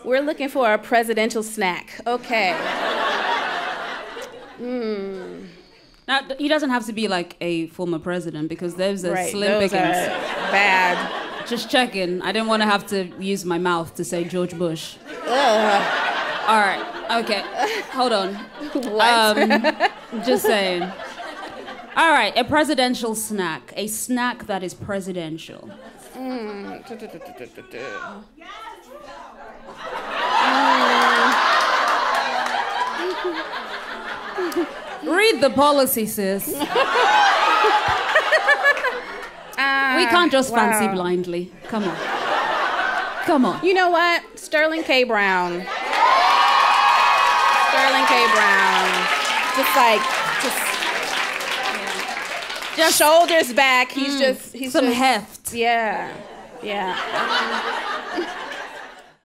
We're looking for a presidential snack. Okay. Now, he doesn't have to be like a former president because those are slim those pickings. Are bad. Just checking. I didn't want to have to use my mouth to say George Bush. Ugh. All right. Okay. Hold on. What? Just saying. All right. A presidential snack. A snack that is presidential. Read the policy, sis. We can't just fancy blindly. Come on. Come on. You know what? Sterling K. Brown. Sterling K. Brown. Just shoulders back. He's some heft. Yeah. Yeah.